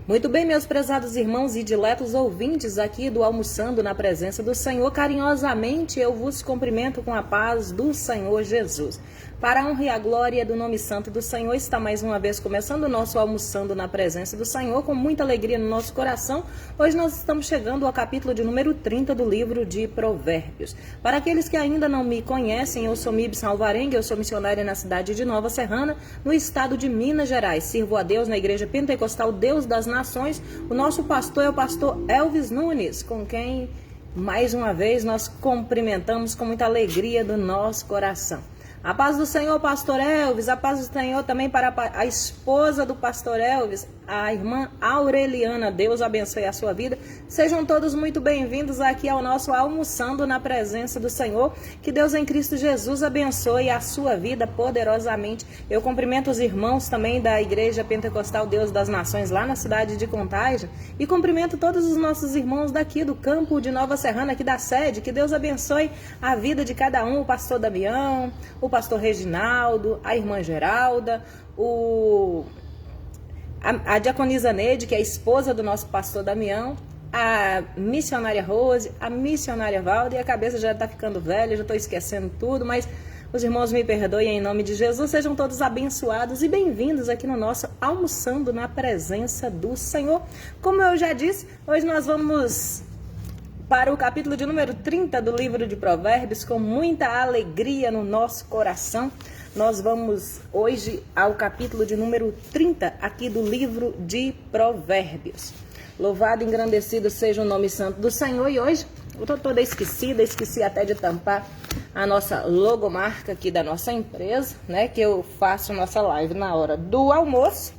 Muito bem, meus prezados irmãos e diletos ouvintes aqui do Almoçando na Presença do Senhor, carinhosamente eu vos cumprimento com a paz do Senhor Jesus. Para a honra e a glória do nome santo do Senhor, está mais uma vez começando o nosso Almoçando na Presença do Senhor, com muita alegria no nosso coração. Hoje nós estamos chegando ao capítulo de número 30 do livro de Provérbios. Para aqueles que ainda não me conhecem, eu sou Mib Salvarenga, eu sou missionária na cidade de Nova Serrana, no estado de Minas Gerais. Sirvo a Deus na Igreja Pentecostal Deus das Nações. O nosso pastor é o pastor Elvis Nunes, com quem mais uma vez nós cumprimentamos com muita alegria do nosso coração. A paz do Senhor, pastor Elvis, a paz do Senhor também para a esposa do pastor Elvis, a irmã Aureliana. Deus abençoe a sua vida. Sejam todos muito bem-vindos aqui ao nosso Almoçando na Presença do Senhor. Que Deus em Cristo Jesus abençoe a sua vida poderosamente. Eu cumprimento os irmãos também da Igreja Pentecostal Deus das Nações lá na cidade de Contagem e cumprimento todos os nossos irmãos daqui do campo de Nova Serrana, aqui da sede. Que Deus abençoe a vida de cada um, o pastor Damião, o pastor Reginaldo, a irmã Geralda, a diaconisa Neide, que é a esposa do nosso pastor Damião, a missionária Rose, a missionária Valda, e a cabeça já está ficando velha, já estou esquecendo tudo, mas os irmãos me perdoem em nome de Jesus. Sejam todos abençoados e bem-vindos aqui no nosso Almoçando na Presença do Senhor. Como eu já disse, hoje nós vamos para o capítulo de número 30 do livro de Provérbios, com muita alegria no nosso coração. Nós vamos hoje ao capítulo de número 30 aqui do livro de Provérbios. Louvado e engrandecido seja o nome santo do Senhor. E hoje eu estou toda esqueci até de tampar a nossa logomarca aqui da nossa empresa, né? Que eu faço nossa live na hora do almoço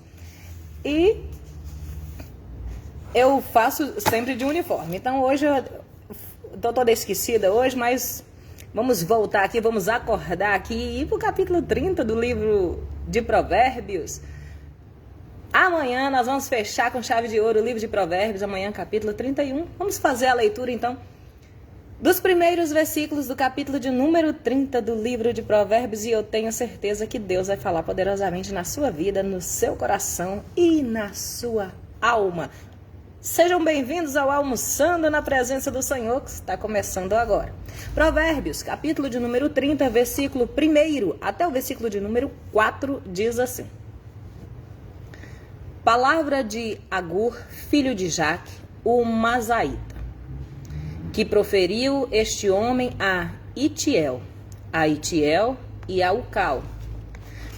e eu faço sempre de uniforme. Então hoje eu tô toda esquecida hoje, mas vamos voltar aqui, vamos acordar aqui e ir para o capítulo 30 do livro de Provérbios. Amanhã nós vamos fechar com chave de ouro o livro de Provérbios, amanhã capítulo 31. Vamos fazer a leitura então dos primeiros versículos do capítulo de número 30 do livro de Provérbios, e eu tenho certeza que Deus vai falar poderosamente na sua vida, no seu coração e na sua alma. Sejam bem-vindos ao Almoçando na Presença do Senhor, que está começando agora. Provérbios, capítulo de número 30, versículo 1 até o versículo de número 4, diz assim: Palavra de Agur, filho de Jaque, o Mazaíta, que proferiu este homem a Itiel e a Ucal.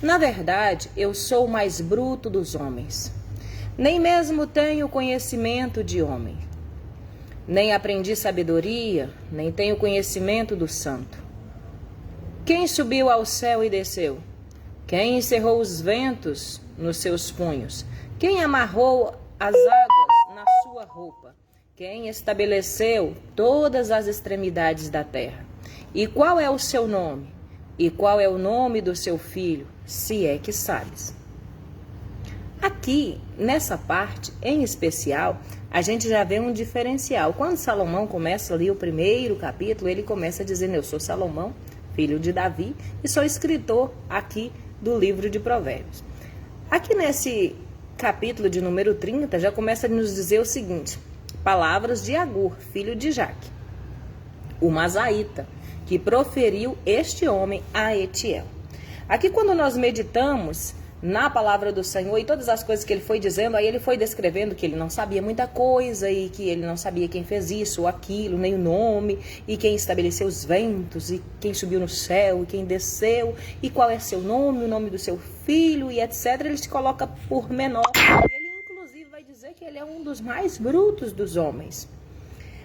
Na verdade, eu sou o mais bruto dos homens. Nem mesmo tenho conhecimento de homem, nem aprendi sabedoria, nem tenho conhecimento do santo. Quem subiu ao céu e desceu? Quem encerrou os ventos nos seus punhos? Quem amarrou as águas na sua roupa? Quem estabeleceu todas as extremidades da terra? E qual é o seu nome? E qual é o nome do seu filho, se é que sabes? Aqui, nessa parte em especial, a gente já vê um diferencial. Quando Salomão começa ali o primeiro capítulo, ele começa dizendo: eu sou Salomão, filho de Davi, e sou escritor aqui do livro de Provérbios. Aqui nesse capítulo de número 30, já começa a nos dizer o seguinte: palavras de Agur, filho de Jaque, o Mazaíta, que proferiu este homem a Itiel. Aqui, quando nós meditamos na palavra do Senhor e todas as coisas que ele foi dizendo, aí ele foi descrevendo que ele não sabia muita coisa e que ele não sabia quem fez isso ou aquilo, nem o nome, e quem estabeleceu os ventos, e quem subiu no céu, e quem desceu, e qual é seu nome, o nome do seu filho, e etc. Ele se coloca por menor. Ele inclusive vai dizer que ele é um dos mais brutos dos homens.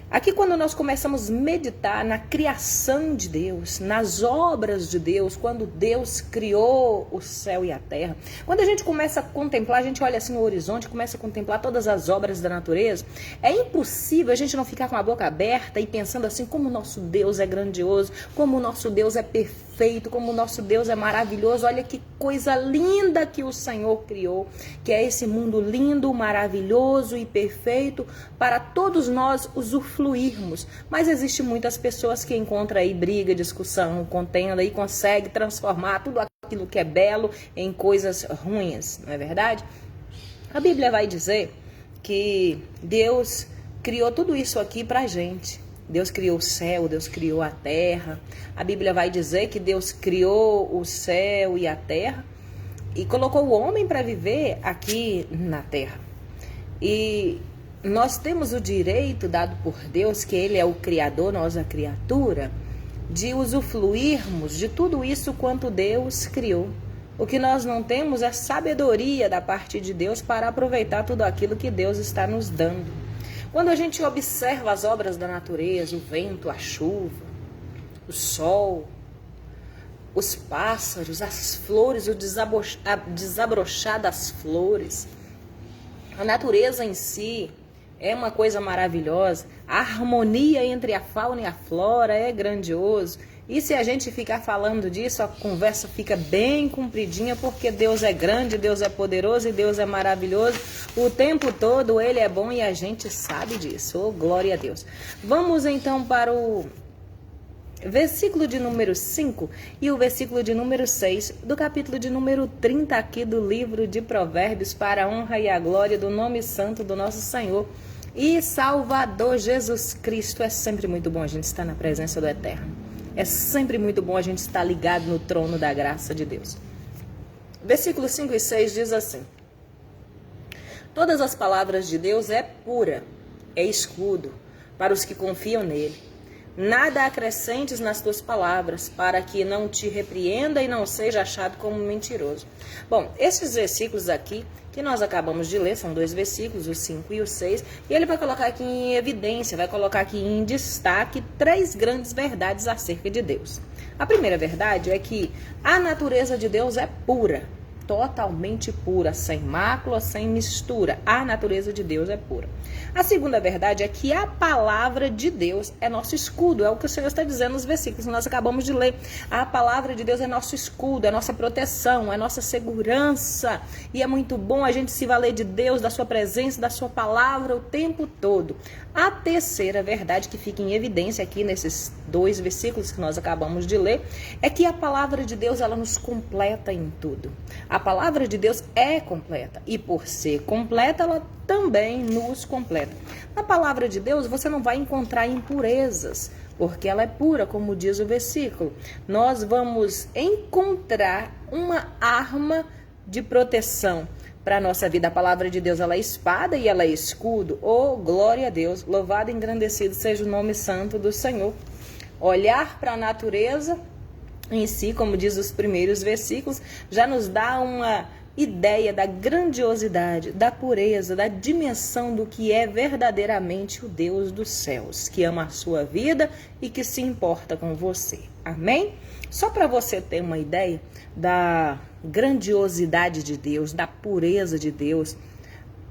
Aqui, quando nós começamos a meditar na criação de Deus, nas obras de Deus, quando Deus criou o céu e a terra, quando a gente começa a contemplar, a gente olha assim no horizonte, começa a contemplar todas as obras da natureza, é impossível a gente não ficar com a boca aberta e pensando assim: como o nosso Deus é grandioso, como o nosso Deus é perfeito, como o nosso Deus é maravilhoso. Olha que coisa linda que o Senhor criou, que é esse mundo lindo, maravilhoso e perfeito para todos nós usufruirmos. Mas existe muitas pessoas que encontram aí briga, discussão, contenda e conseguem transformar tudo aquilo que é belo em coisas ruins, não é verdade? A Bíblia vai dizer que Deus criou tudo isso aqui pra gente. Deus criou o céu, Deus criou a terra. A Bíblia vai dizer que Deus criou o céu e a terra e colocou o homem para viver aqui na terra. E nós temos o direito dado por Deus, que Ele é o Criador, nós a criatura, de usufruirmos de tudo isso quanto Deus criou. O que nós não temos é sabedoria da parte de Deus para aproveitar tudo aquilo que Deus está nos dando. Quando a gente observa as obras da natureza, o vento, a chuva, o sol, os pássaros, as flores, o desabrochar das flores, a natureza em si é uma coisa maravilhosa. A harmonia entre a fauna e a flora é grandioso. E se a gente ficar falando disso, a conversa fica bem compridinha, porque Deus é grande, Deus é poderoso e Deus é maravilhoso. O tempo todo Ele é bom e a gente sabe disso. Oh, glória a Deus. Vamos então para o versículo de número 5 e o versículo de número 6 do capítulo de número 30 aqui do livro de Provérbios, para a honra e a glória do nome santo do nosso Senhor e Salvador Jesus Cristo. É sempre muito bom a gente estar na presença do Eterno. É sempre muito bom a gente estar ligado no trono da graça de Deus. Versículos 5 e 6 diz assim: todas as palavras de Deus é pura, é escudo para os que confiam nele. Nada acrescentes nas tuas palavras, para que não te repreenda e não seja achado como mentiroso. Bom, esses versículos aqui que nós acabamos de ler, são 2 versículos, o 5 e o 6, e ele vai colocar aqui em evidência, vai colocar aqui em destaque 3 grandes verdades acerca de Deus. A primeira verdade é que a natureza de Deus é pura, totalmente pura, sem mácula, sem mistura. A natureza de Deus é pura. A segunda verdade é que a palavra de Deus é nosso escudo. É o que o Senhor está dizendo nos versículos que nós acabamos de ler. A palavra de Deus é nosso escudo, é nossa proteção, é nossa segurança. E é muito bom a gente se valer de Deus, da sua presença, da sua palavra o tempo todo. A terceira verdade que fica em evidência aqui nesses 2 versículos que nós acabamos de ler é que a palavra de Deus, ela nos completa em tudo. A palavra de Deus é completa e por ser completa, ela também nos completa. Na palavra de Deus você não vai encontrar impurezas, porque ela é pura, como diz o versículo. Nós vamos encontrar uma arma de proteção para a nossa vida. A palavra de Deus, ela é espada e ela é escudo. Oh, glória a Deus, louvado e engrandecido seja o nome santo do Senhor. Olhar para a natureza em si, como diz os primeiros versículos, já nos dá uma ideia da grandiosidade, da pureza, da dimensão do que é verdadeiramente o Deus dos céus, que ama a sua vida e que se importa com você. Amém? Só para você ter uma ideia da grandiosidade de Deus, da pureza de Deus,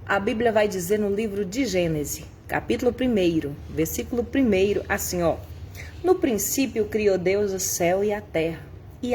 a Bíblia vai dizer no livro de Gênesis, capítulo 1, versículo 1, assim, ó: no princípio criou Deus o céu e a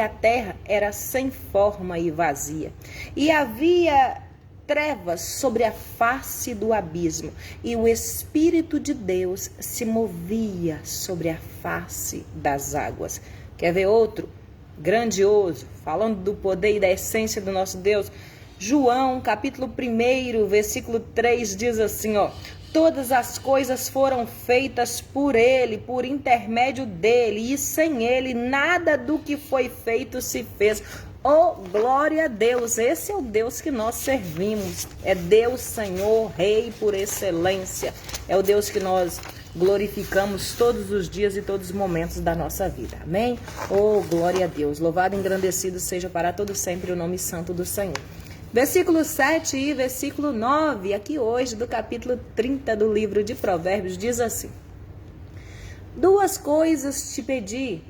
terra era sem forma e vazia, e havia trevas sobre a face do abismo, e o Espírito de Deus se movia sobre a face das águas. Quer ver outro grandioso, falando do poder e da essência do nosso Deus? João, capítulo 1, versículo 3, diz assim, ó: todas as coisas foram feitas por Ele, por intermédio dEle, e sem Ele nada do que foi feito se fez. Oh, glória a Deus! Esse é o Deus que nós servimos. É Deus, Senhor, Rei por excelência. É o Deus que nós glorificamos todos os dias e todos os momentos da nossa vida. Amém? Oh, glória a Deus! Louvado e engrandecido seja para todo sempre o nome santo do Senhor. Versículo 7 e versículo 9, aqui hoje do capítulo 30 do livro de Provérbios, diz assim: 2 coisas te pedi,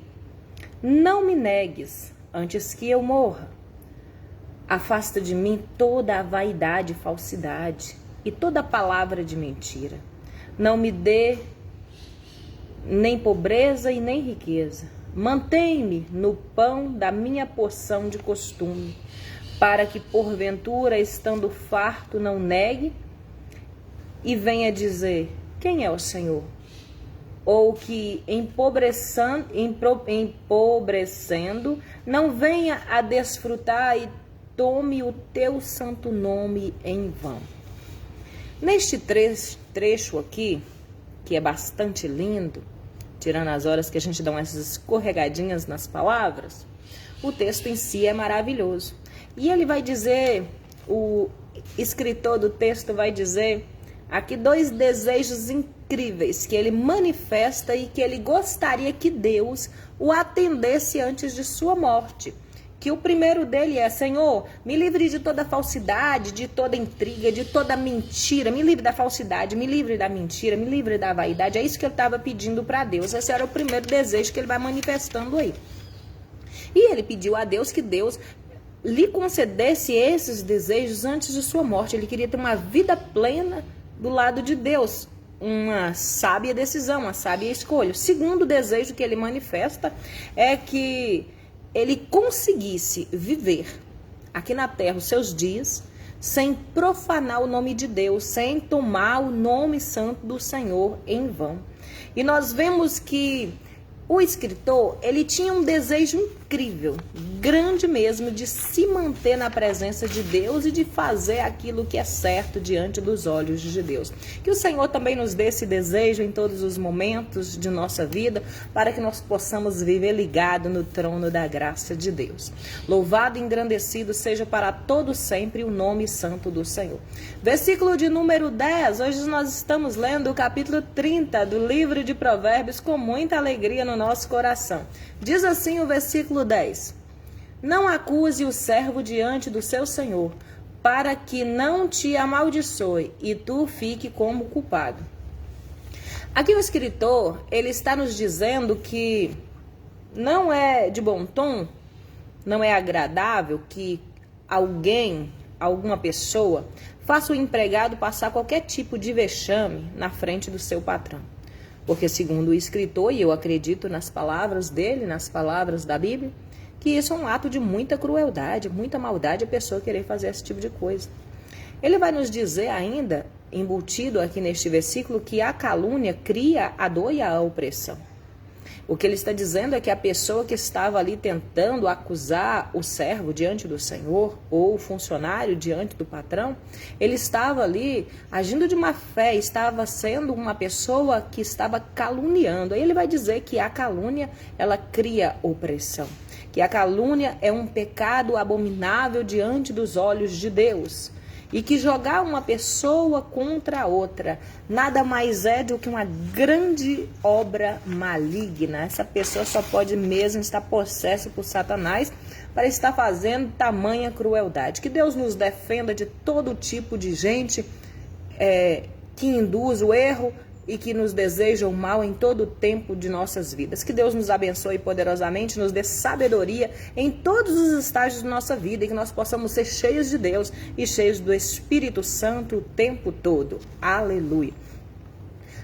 não me negues antes que eu morra. Afasta de mim toda a vaidade e falsidade e toda palavra de mentira. Não me dê nem pobreza e nem riqueza. Mantém-me no pão da minha porção de costume, para que porventura, estando farto, não negue e venha dizer: quem é o Senhor? Ou que empobrecendo não venha a desfrutar e tome o teu santo nome em vão. Neste trecho aqui, que é bastante lindo, tirando as horas que a gente dá umas escorregadinhas nas palavras, o texto em si é maravilhoso. E ele vai dizer, o escritor do texto vai dizer aqui 2 desejos incríveis que ele manifesta e que ele gostaria que Deus o atendesse antes de sua morte. Que o primeiro dele é: Senhor, me livre de toda falsidade, de toda intriga, de toda mentira, me livre da falsidade, me livre da mentira, me livre da vaidade. É isso que ele estava pedindo para Deus. Esse era o primeiro desejo que ele vai manifestando aí. E ele pediu a Deus que Deus lhe concedesse esses desejos antes de sua morte. Ele queria ter uma vida plena do lado de Deus, uma sábia decisão, uma sábia escolha. O segundo desejo que ele manifesta é que ele conseguisse viver aqui na terra os seus dias sem profanar o nome de Deus, sem tomar o nome santo do Senhor em vão. E nós vemos que o escritor, ele tinha um desejo incrível, grande mesmo, de se manter na presença de Deus e de fazer aquilo que é certo diante dos olhos de Deus. Que o Senhor também nos dê esse desejo em todos os momentos de nossa vida, para que nós possamos viver ligado no trono da graça de Deus. Louvado e engrandecido seja para todo sempre o nome santo do Senhor. Versículo de número 10, hoje nós estamos lendo o capítulo 30 do livro de Provérbios com muita alegria no nosso coração. Diz assim o versículo 10: Não acuse o servo diante do seu senhor, para que não te amaldiçoe e tu fique como culpado. Aqui o escritor, ele está nos dizendo que não é de bom tom, não é agradável que alguém, alguma pessoa, faça o empregado passar qualquer tipo de vexame na frente do seu patrão. Porque segundo o escritor, e eu acredito nas palavras dele, nas palavras da Bíblia, que isso é um ato de muita crueldade, muita maldade a pessoa querer fazer esse tipo de coisa. Ele vai nos dizer ainda, embutido aqui neste versículo, que a calúnia cria a dor e a opressão. O que ele está dizendo é que a pessoa que estava ali tentando acusar o servo diante do Senhor, ou o funcionário diante do patrão, ele estava ali agindo de má fé, estava sendo uma pessoa que estava caluniando. Aí ele vai dizer que a calúnia, ela cria opressão, que a calúnia é um pecado abominável diante dos olhos de Deus. E que jogar uma pessoa contra a outra nada mais é do que uma grande obra maligna. Essa pessoa só pode mesmo estar possessa por Satanás para estar fazendo tamanha crueldade. Que Deus nos defenda de todo tipo de gente que induz o erro e que nos deseja o mal em todo o tempo de nossas vidas. Que Deus nos abençoe poderosamente, nos dê sabedoria em todos os estágios de nossa vida e que nós possamos ser cheios de Deus e cheios do Espírito Santo o tempo todo. Aleluia.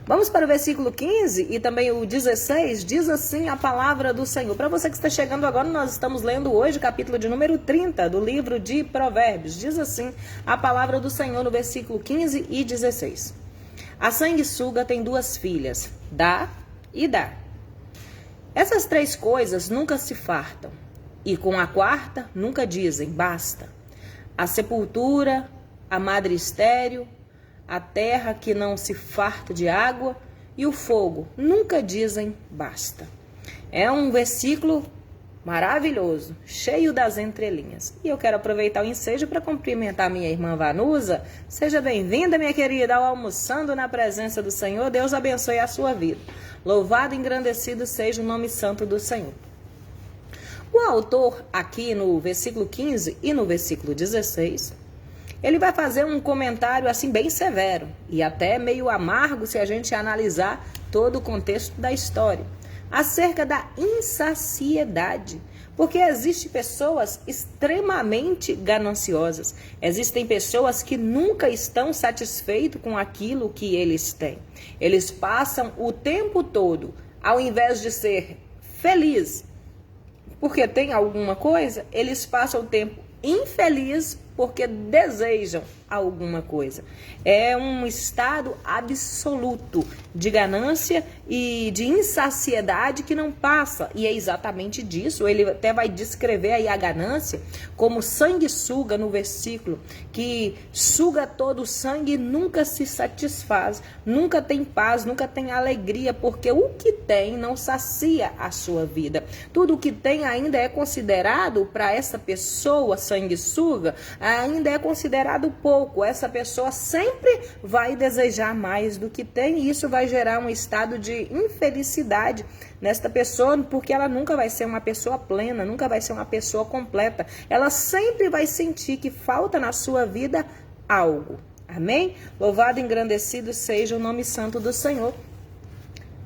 Vamos para o versículo 15 e também o 16, diz assim a palavra do Senhor. Para você que está chegando agora, nós estamos lendo hoje o capítulo de número 30 do livro de Provérbios. Diz assim a palavra do Senhor no versículo 15 e 16. A sanguessuga tem 2 filhas, dá e dá. Essas 3 coisas nunca se fartam, e com a 4ª nunca dizem basta. A sepultura, a madre estéril, a terra que não se farta de água e o fogo nunca dizem basta. É um versículo maravilhoso, cheio das entrelinhas. E eu quero aproveitar o ensejo para cumprimentar minha irmã Vanusa. Seja bem-vinda, minha querida, ao Almoçando na Presença do Senhor. Deus abençoe a sua vida. Louvado e engrandecido seja o nome santo do Senhor. O autor, aqui no versículo 15 e no versículo 16, ele vai fazer um comentário assim bem severo e até meio amargo se a gente analisar todo o contexto da história, acerca da insaciedade, porque existem pessoas extremamente gananciosas, existem pessoas que nunca estão satisfeitos com aquilo que eles têm. Eles passam o tempo todo, ao invés de ser feliz porque tem alguma coisa, eles passam o tempo infeliz porque desejam alguma coisa. É um estado absoluto de ganância e de insaciedade que não passa. E é exatamente disso. Ele até vai descrever aí a ganância como sanguessuga no versículo, que suga todo o sangue e nunca se satisfaz, nunca tem paz, nunca tem alegria, porque o que tem não sacia a sua vida. Tudo o que tem ainda é considerado, para essa pessoa sanguessuga, ainda é considerado pouco. Essa pessoa sempre vai desejar mais do que tem, e isso vai gerar um estado de infelicidade nesta pessoa, porque ela nunca vai ser uma pessoa plena, nunca vai ser uma pessoa completa. Ela sempre vai sentir que falta na sua vida algo. Amém? Louvado e engrandecido seja o nome santo do Senhor.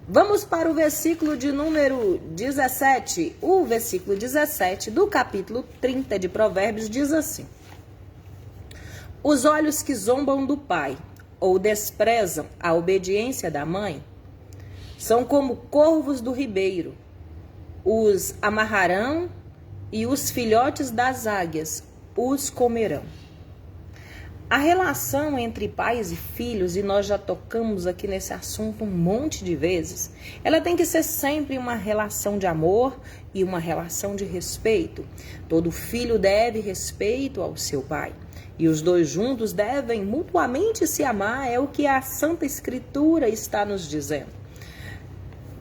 Vamos para o versículo de número 17. O versículo 17 do capítulo 30 de Provérbios diz assim: os olhos que zombam do pai ou desprezam a obediência da mãe são como corvos do ribeiro, os amarrarão e os filhotes das águias os comerão. A relação entre pais e filhos, e nós já tocamos aqui nesse assunto um monte de vezes, ela tem que ser sempre uma relação de amor e uma relação de respeito. Todo filho deve respeito ao seu pai. E os dois juntos devem mutuamente se amar, é o que a Santa Escritura está nos dizendo.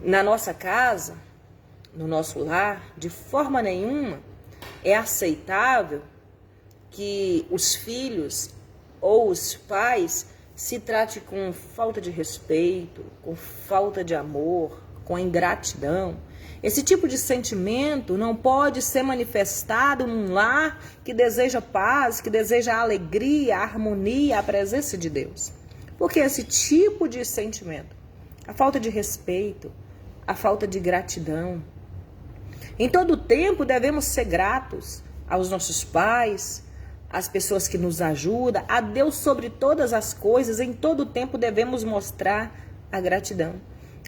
Na nossa casa, no nosso lar, de forma nenhuma é aceitável que os filhos ou os pais se trate com falta de respeito, com falta de amor, com ingratidão. Esse tipo de sentimento não pode ser manifestado num lar que deseja paz, que deseja alegria, harmonia, a presença de Deus. Porque esse tipo de sentimento, a falta de respeito, a falta de gratidão, em todo tempo devemos ser gratos aos nossos pais, às pessoas que nos ajudam, a Deus sobre todas as coisas. Em todo tempo devemos mostrar a gratidão.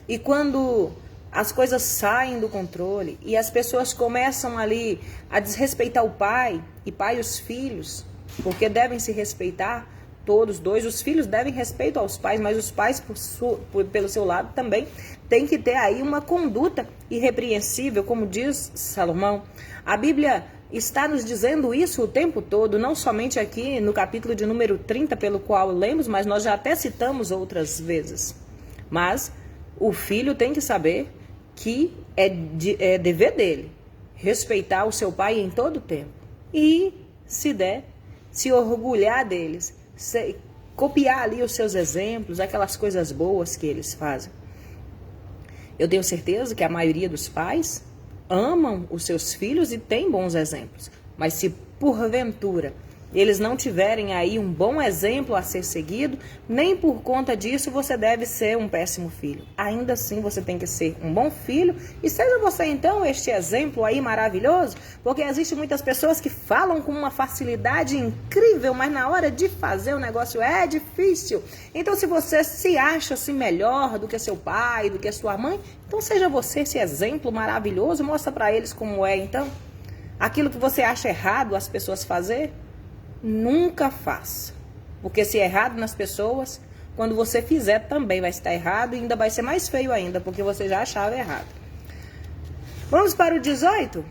E quando as coisas saem do controle e as pessoas começam ali a desrespeitar o pai e os filhos, porque devem se respeitar todos dois, os filhos devem respeito aos pais, mas os pais, pelo seu lado, também tem que ter aí uma conduta irrepreensível, como diz Salomão. A Bíblia está nos dizendo isso o tempo todo, não somente aqui no capítulo de número 30, pelo qual lemos, mas nós já até citamos outras vezes. Mas o filho tem que saber que é dever dele respeitar o seu pai em todo o tempo. E, se der, se orgulhar deles, copiar ali os seus exemplos, aquelas coisas boas que eles fazem. Eu tenho certeza que a maioria dos pais amam os seus filhos e têm bons exemplos. Mas se porventura eles não tiverem aí um bom exemplo a ser seguido, nem por conta disso você deve ser um péssimo filho. Ainda assim você tem que ser um bom filho, e seja você então este exemplo aí maravilhoso, porque existem muitas pessoas que falam com uma facilidade incrível, mas na hora de fazer o negócio é difícil. Então se você se acha assim melhor do que seu pai, do que sua mãe, então seja você esse exemplo maravilhoso, mostra para eles como é então. Aquilo que você acha errado as pessoas fazer, nunca faça, porque se é errado nas pessoas, quando você fizer também vai estar errado e ainda vai ser mais feio ainda, porque você já achava errado. Vamos para o 18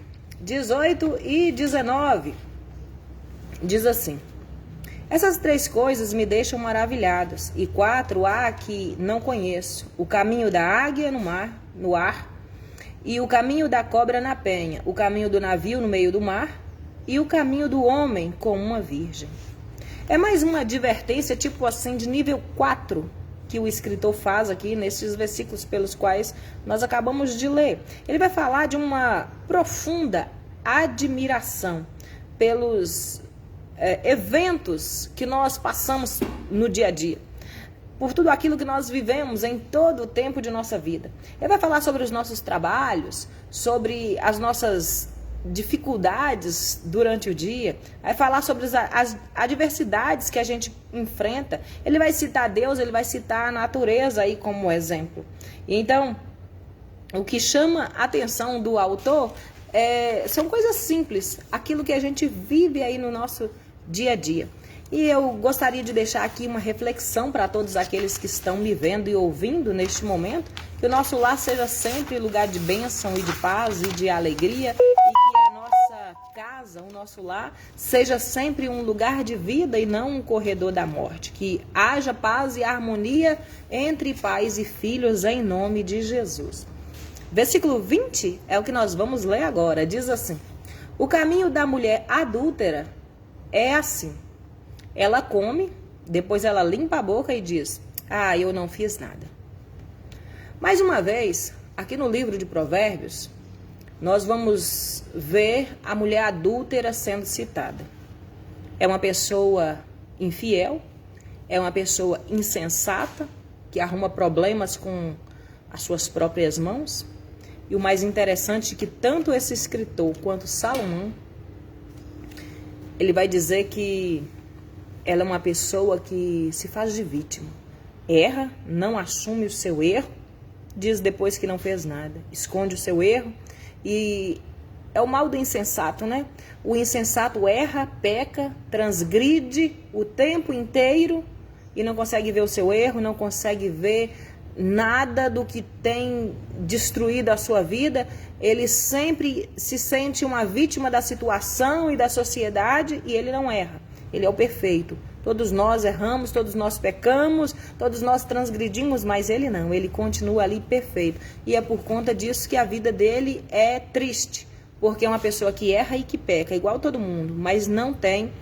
e 19. Diz assim: essas 3 coisas me deixam maravilhados, e 4 há que não conheço: o caminho da águia no ar, e o caminho da cobra na penha, o caminho do navio no meio do mar, e o caminho do homem com uma virgem. É mais uma advertência tipo assim de nível 4 que o escritor faz aqui nesses versículos pelos quais nós acabamos de ler. Ele vai falar de uma profunda admiração pelos eventos que nós passamos no dia a dia, por tudo aquilo que nós vivemos em todo o tempo de nossa vida. Ele vai falar sobre os nossos trabalhos, sobre as nossas dificuldades durante o dia, vai falar sobre as adversidades que a gente enfrenta. Ele vai citar Deus, ele vai citar a natureza aí como exemplo. Então, o que chama a atenção do autor são coisas simples, aquilo que a gente vive aí no nosso dia a dia. E eu gostaria de deixar aqui uma reflexão para todos aqueles que estão me vendo e ouvindo neste momento, que o nosso lar seja sempre lugar de bênção e de paz e de alegria, e que a nossa casa, o nosso lar, seja sempre um lugar de vida e não um corredor da morte. Que haja paz e harmonia entre pais e filhos em nome de Jesus. Versículo 20 é o que nós vamos ler agora. Diz assim: o caminho da mulher adúltera é assim. Ela come, depois ela limpa a boca e diz: ah, eu não fiz nada. Mais uma vez, aqui no livro de Provérbios, nós vamos ver a mulher adúltera sendo citada. É uma pessoa infiel, é uma pessoa insensata, que arruma problemas com as suas próprias mãos. E o mais interessante é que tanto esse escritor quanto Salomão, ele vai dizer que ela é uma pessoa que se faz de vítima. Erra, não assume o seu erro, diz depois que não fez nada, esconde o seu erro. E é o mal do insensato, né? O insensato erra, peca, transgride o tempo inteiro e não consegue ver o seu erro, não consegue ver nada do que tem destruído a sua vida. Ele sempre se sente uma vítima da situação e da sociedade e ele não erra. Ele é o perfeito. Todos nós erramos, todos nós pecamos, todos nós transgredimos, mas ele não, ele continua ali perfeito. E é por conta disso que a vida dele é triste, porque é uma pessoa que erra e que peca, igual todo mundo, mas não tem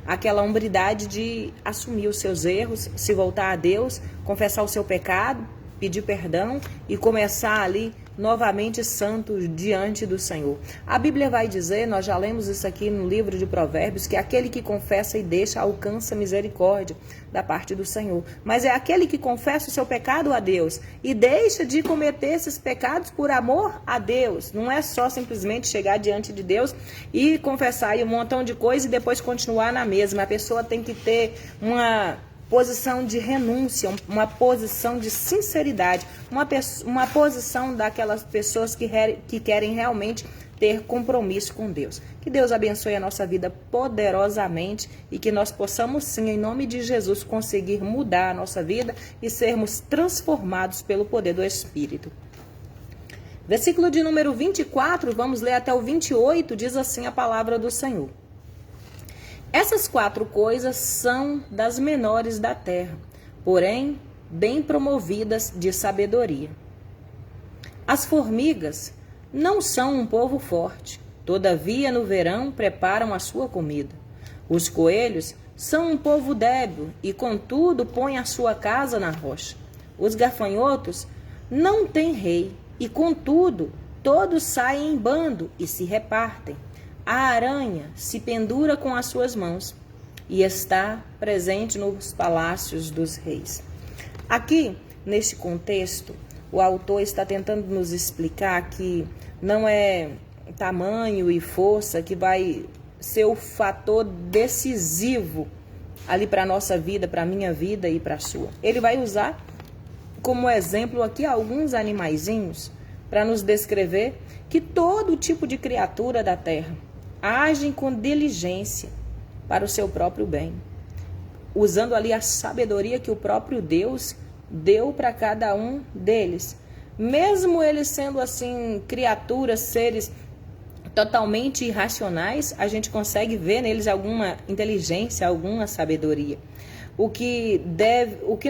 aquela hombridade de assumir os seus erros, se voltar a Deus, confessar o seu pecado, pedir perdão e começar ali novamente santo diante do Senhor. A Bíblia vai dizer, nós já lemos isso aqui no livro de Provérbios, que aquele que confessa e deixa alcança misericórdia da parte do Senhor. Mas é aquele que confessa o seu pecado a Deus e deixa de cometer esses pecados por amor a Deus. Não é só simplesmente chegar diante de Deus e confessar aí um montão de coisa e depois continuar na mesma. A pessoa tem que ter uma posição de renúncia, uma posição de sinceridade, uma posição daquelas pessoas que querem realmente ter compromisso com Deus. Que Deus abençoe a nossa vida poderosamente e que nós possamos sim, em nome de Jesus, conseguir mudar a nossa vida e sermos transformados pelo poder do Espírito. Versículo de número 24, vamos ler até o 28, diz assim a palavra do Senhor. Essas 4 coisas são das menores da terra, porém bem promovidas de sabedoria. As formigas não são um povo forte, todavia no verão preparam a sua comida. Os coelhos são um povo débil e contudo põem a sua casa na rocha. Os gafanhotos não têm rei e contudo todos saem em bando e se repartem. A aranha se pendura com as suas mãos e está presente nos palácios dos reis. Aqui, neste contexto, o autor está tentando nos explicar que não é tamanho e força que vai ser o fator decisivo ali para a nossa vida, para a minha vida e para a sua. Ele vai usar como exemplo aqui alguns animaizinhos para nos descrever que todo tipo de criatura da terra agem com diligência para o seu próprio bem, usando ali a sabedoria que o próprio Deus deu para cada um deles. Mesmo eles sendo assim criaturas, seres totalmente irracionais, a gente consegue ver neles alguma inteligência, alguma sabedoria. O que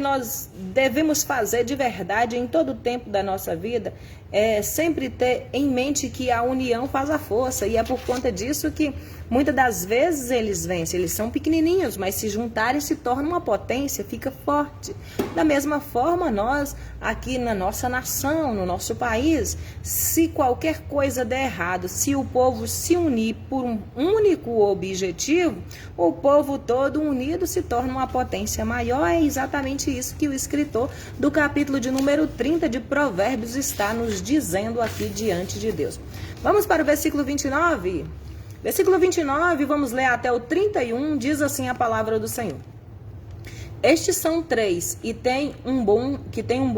nós devemos fazer de verdade em todo o tempo da nossa vida é sempre ter em mente que a união faz a força, e é por conta disso que muitas das vezes eles vencem. Eles são pequenininhos, mas se juntarem se tornam uma potência, fica forte. Da mesma forma, nós aqui na nossa nação, no nosso país, se qualquer coisa der errado, se o povo se unir por um único objetivo, o povo todo unido se torna uma potência maior. É exatamente isso que o escritor do capítulo de número 30 de Provérbios está nos dizendo aqui diante de Deus. Vamos para o versículo 29? Versículo 29, vamos ler até o 31, diz assim a palavra do Senhor. Estes são 3 e tem um bom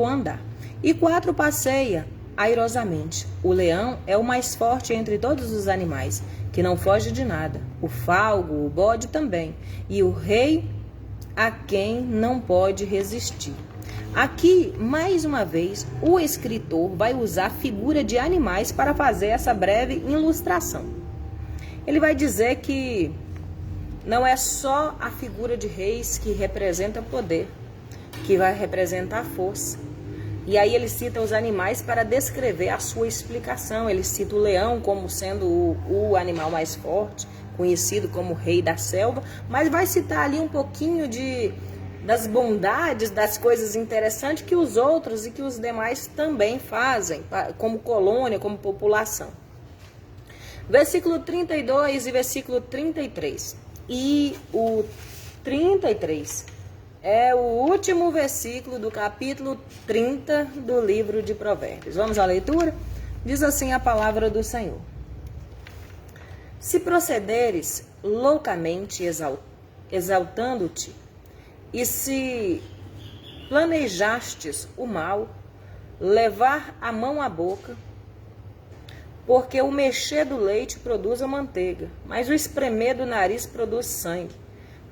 andar, e 4 passeia airosamente. O leão é o mais forte entre todos os animais, que não foge de nada. O falgo, o bode também. E o rei a quem não pode resistir. Aqui, mais uma vez, o escritor vai usar figura de animais para fazer essa breve ilustração. Ele vai dizer que não é só a figura de reis que representa poder, que vai representar força. E aí ele cita os animais para descrever a sua explicação. Ele cita o leão como sendo o animal mais forte, conhecido como rei da selva, mas vai citar ali um pouquinho das bondades, das coisas interessantes que os outros e que os demais também fazem, como colônia, como população. Versículo 32 e versículo 33. E o 33 é o último versículo do capítulo 30 do livro de Provérbios. Vamos à leitura? Diz assim a palavra do Senhor. Se procederes loucamente exaltando-te, e se planejastes o mal, levar a mão à boca, porque o mexer do leite produz a manteiga, mas o espremer do nariz produz sangue.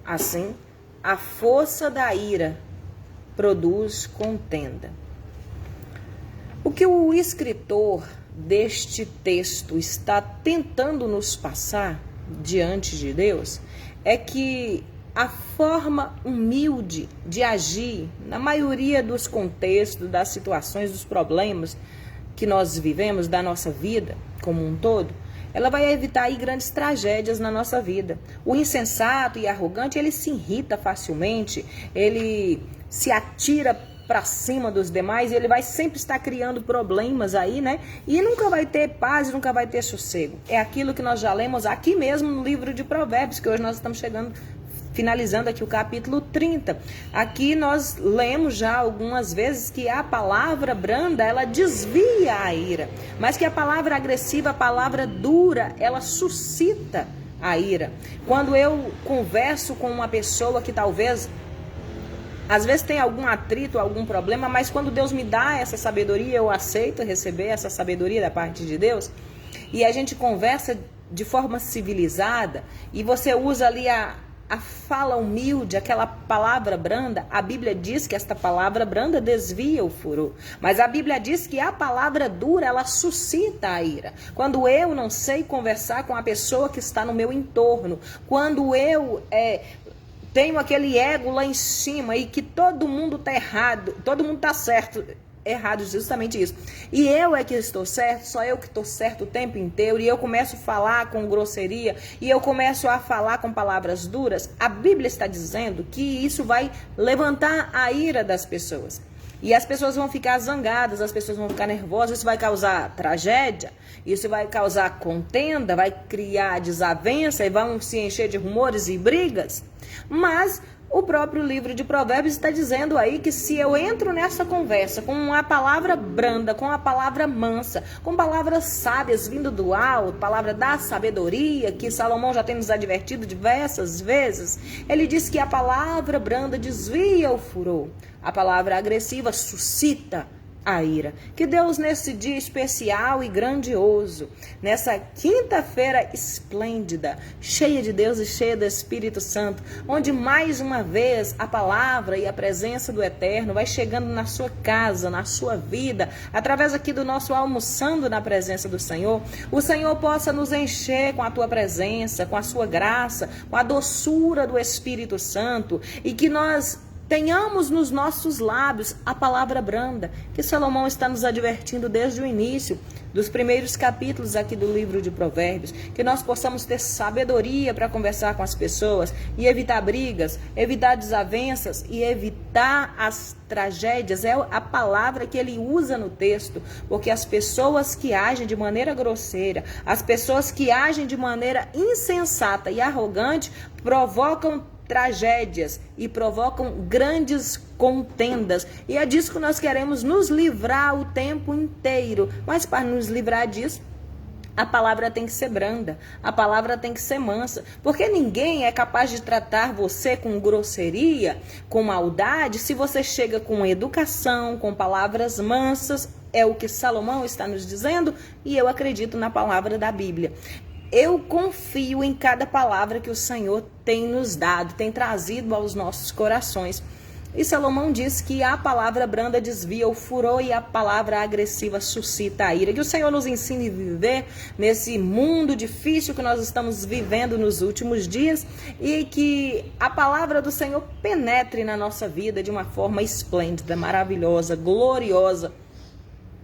Assim, a força da ira produz contenda. O que o escritor deste texto está tentando nos passar diante de Deus é que a forma humilde de agir, na maioria dos contextos, das situações, dos problemas que nós vivemos, da nossa vida como um todo, ela vai evitar aí grandes tragédias na nossa vida. O insensato e arrogante, ele se irrita facilmente, ele se atira para cima dos demais, ele vai sempre estar criando problemas aí, né? E nunca vai ter paz, nunca vai ter sossego. É aquilo que nós já lemos aqui mesmo no livro de Provérbios, que hoje nós estamos finalizando aqui o capítulo 30. Aqui nós lemos já algumas vezes que a palavra branda, ela desvia a ira, mas que a palavra agressiva, a palavra dura, ela suscita a ira. Quando eu converso com uma pessoa que talvez, às vezes tem algum atrito, algum problema, mas quando Deus me dá essa sabedoria, eu aceito receber essa sabedoria da parte de Deus, e a gente conversa de forma civilizada, e você usa ali a fala humilde, aquela palavra branda. A Bíblia diz que esta palavra branda desvia o furor, mas a Bíblia diz que a palavra dura, ela suscita a ira. Quando eu não sei conversar com a pessoa que está no meu entorno, quando eu tenho aquele ego lá em cima e que todo mundo está errado, todo mundo está certo, errado, justamente isso. E eu é que estou certo, só eu que estou certo o tempo inteiro, e eu começo a falar com grosseria, e eu começo a falar com palavras duras. A Bíblia está dizendo que isso vai levantar a ira das pessoas. E as pessoas vão ficar zangadas, as pessoas vão ficar nervosas, isso vai causar tragédia, isso vai causar contenda, vai criar desavença e vão se encher de rumores e brigas. Mas o próprio livro de Provérbios está dizendo aí que se eu entro nessa conversa com a palavra branda, com a palavra mansa, com palavras sábias vindo do alto, palavra da sabedoria, que Salomão já tem nos advertido diversas vezes, ele diz que a palavra branda desvia o furor, a palavra agressiva suscita a ira. Que Deus, nesse dia especial e grandioso, nessa quinta-feira esplêndida, cheia de Deus e cheia do Espírito Santo, onde mais uma vez a palavra e a presença do Eterno vai chegando na sua casa, na sua vida, através aqui do nosso almoçando na presença do Senhor, o Senhor possa nos encher com a tua presença, com a sua graça, com a doçura do Espírito Santo, e que nós tenhamos nos nossos lábios a palavra branda, que Salomão está nos advertindo desde o início dos primeiros capítulos aqui do livro de Provérbios, que nós possamos ter sabedoria para conversar com as pessoas e evitar brigas, evitar desavenças e evitar as tragédias. É a palavra que ele usa no texto, porque as pessoas que agem de maneira grosseira, as pessoas que agem de maneira insensata e arrogante, provocam tragédias e provocam grandes contendas, e é disso que nós queremos nos livrar o tempo inteiro. Mas para nos livrar disso, a palavra tem que ser branda, a palavra tem que ser mansa, porque ninguém é capaz de tratar você com grosseria, com maldade, se você chega com educação, com palavras mansas. é o que Salomão está nos dizendo e eu acredito na palavra da Bíblia. Eu confio em cada palavra que o Senhor tem nos dado, tem trazido aos nossos corações. E Salomão diz que a palavra branda desvia o furor e a palavra agressiva suscita a ira. Que o Senhor nos ensine a viver nesse mundo difícil que nós estamos vivendo nos últimos dias e que a palavra do Senhor penetre na nossa vida de uma forma esplêndida, maravilhosa, gloriosa.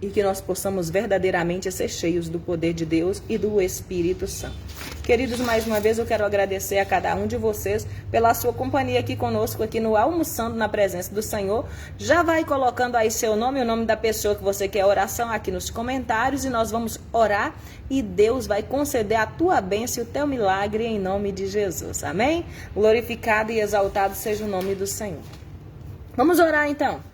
E que nós possamos verdadeiramente ser cheios do poder de Deus e do Espírito Santo. Queridos, mais uma vez eu quero agradecer a cada um de vocês pela sua companhia aqui conosco, aqui no Almoçando na Presença do Senhor. Já vai colocando aí seu nome, o nome da pessoa que você quer oração aqui nos comentários e nós vamos orar e Deus vai conceder a tua bênção e o teu milagre em nome de Jesus. Amém? Glorificado e exaltado seja o nome do Senhor. Vamos orar então.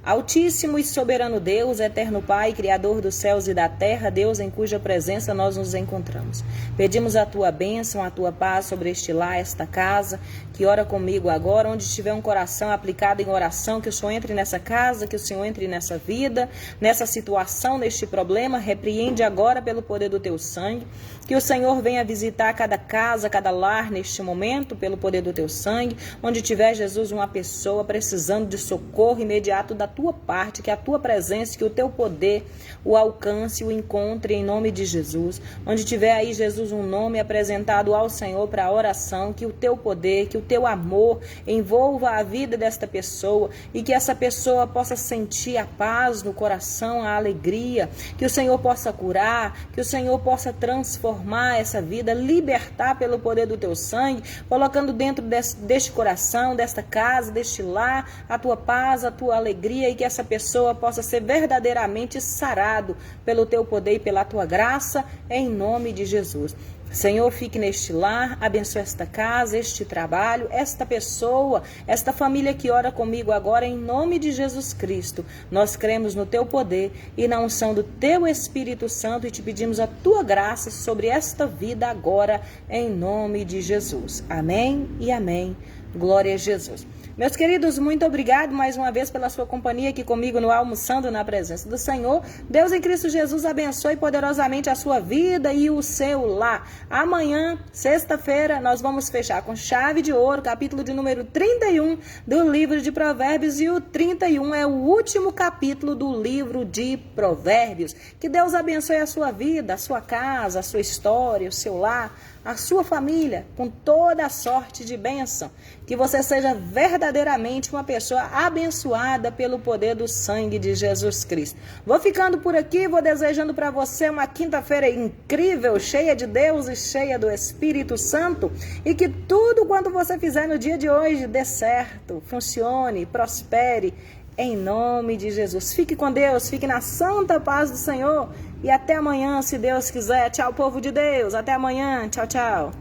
Altíssimo e soberano Deus, eterno Pai, Criador dos céus e da terra, Deus em cuja presença nós nos encontramos. Pedimos a tua bênção, a tua paz sobre este lar, esta casa, que ora comigo agora, onde tiver um coração aplicado em oração, que o Senhor entre nessa casa, que o Senhor entre nessa vida, nessa situação, neste problema, repreende agora pelo poder do teu sangue, que o Senhor venha visitar cada casa, cada lar neste momento, pelo poder do teu sangue, onde tiver, Jesus, uma pessoa precisando de socorro imediato da tua parte, que a tua presença, que o teu poder o alcance, o encontre em nome de Jesus. Onde tiver aí, Jesus, um nome apresentado ao Senhor para a oração, que o teu poder, que o teu amor envolva a vida desta pessoa e que essa pessoa possa sentir a paz no coração, a alegria, que o Senhor possa curar, que o Senhor possa transformar essa vida, libertar pelo poder do teu sangue, colocando dentro deste coração, desta casa, deste lar, a tua paz, a tua alegria e que essa pessoa possa ser verdadeiramente sarado pelo teu poder e pela tua graça, em nome de Jesus. Senhor, fique neste lar, abençoe esta casa, este trabalho, esta pessoa, esta família que ora comigo agora, em nome de Jesus Cristo. Nós cremos no teu poder e na unção do teu Espírito Santo e te pedimos a tua graça sobre esta vida agora, em nome de Jesus. Amém e amém. Glória a Jesus. Meus queridos, muito obrigado mais uma vez pela sua companhia aqui comigo no Almoçando na Presença do Senhor. Deus em Cristo Jesus abençoe poderosamente a sua vida e o seu lar. Amanhã, sexta-feira, nós vamos fechar com chave de ouro, capítulo de número 31 do livro de Provérbios, e o 31 é o último capítulo do livro de Provérbios. Que Deus abençoe a sua vida, a sua casa, a sua história, o seu lar, a sua família, com toda a sorte de bênção. Que você seja verdadeiramente uma pessoa abençoada pelo poder do sangue de Jesus Cristo. Vou ficando por aqui, vou desejando para você uma quinta-feira incrível, cheia de Deus e cheia do Espírito Santo, e que tudo quanto você fizer no dia de hoje dê certo, funcione, prospere, em nome de Jesus. Fique com Deus, fique na santa paz do Senhor. E até amanhã, se Deus quiser. Tchau, povo de Deus. Até amanhã. Tchau, tchau.